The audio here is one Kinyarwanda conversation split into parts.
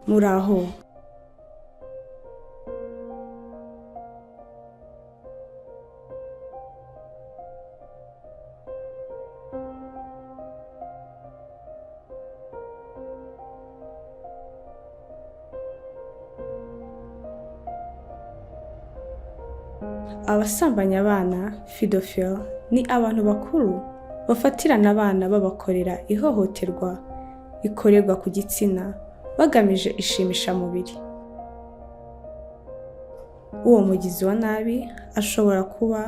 muraho. Abasambanya abana (pedophile) ni abantu bakuru bafatirana abana babakorera ihohoterwa rikorerwa ku gitsina bagamije ishimishamubiri. Uwo mugizi wa nabi ashobora kuba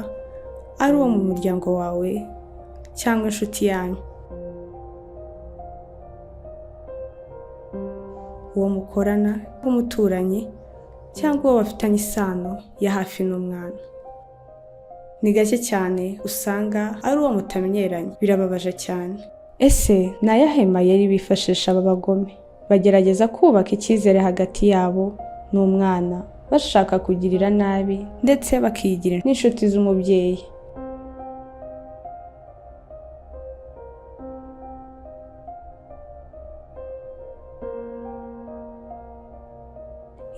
ari uwo mu muryango wawe cyangwa inshuti yanyu, uwo mukorana nk'umuturanyi cyangwa uwo bafitanye isano ya hafi n'umwana. Ni gake cyane usanga ari uwo mutamenyeranye, birababaje cyane. Ese ni ayahe mayeri bifashisha aba bagome? Bagerageza kubaka icyizere hagati yabo n'umwana, bashaka kugirira nabi ndetse bakigira n'inshuti z'umubyeyi.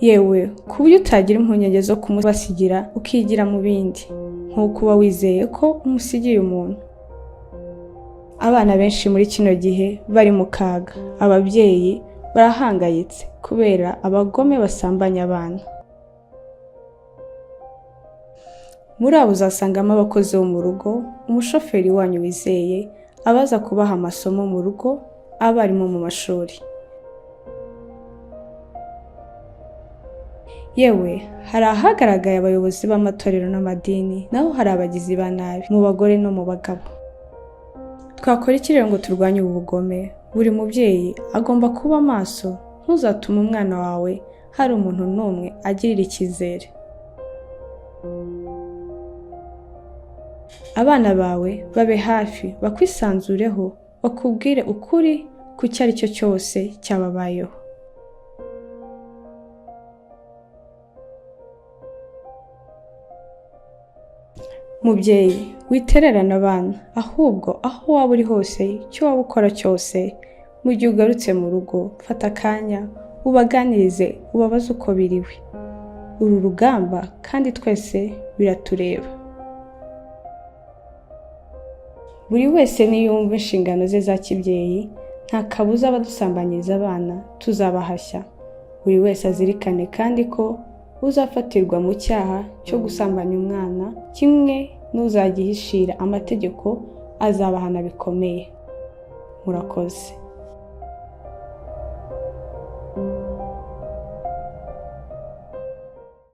Yewe ku buryo utagira impungenge zo kumubasigira ukigira mu bindi, nk'uko uba wizeye ko umusigiye umuntu. Abana benshi muri kino gihe bari mu kaga, ababyeyi barahangayitse kubera abagome basambanya abana. Muri abo uzasangamo abakozi bo mu rugo, umushoferi wanyu wizeye, abaza kubaha amasomo mu rugo, abarimu mu mashuri. Yewe hari ahagaragaye abayobozi b'amatorero n'amadini, naho hari abagizi ba nabi mu bagore no mu bagabo. Twakora iki rero ngo turwanye ubu bugome? Buri mubyeyi agomba kuba maso, ntuzatume umwana wawe hari umuntu n'umwe agirira icyizere. Abana bawe babe hafi, bakwisanzureho, bakubwire ukuri ku icyo ari cyo cyose cyababayeho. Mubyeyi witererana abana, ahubwo aho waba uri hose, icyo waba ukora cyose, mu gihe ugarutse mu rugo, fata akanya ubaganirize, ubabaze uko biriwe. Uru rugamba kandi twese biratureba. Buri wese niyumva inshingano ze za kibyeyi, nta kabuza abadusambanyiriza abana tuzabahashya. Buri wese azirikane kandi ko uzafatirwa mu cyaha cyo gusambanya umwana, kimwe n'uzagihishira amategeko, azabahana bikomeye. Murakoze.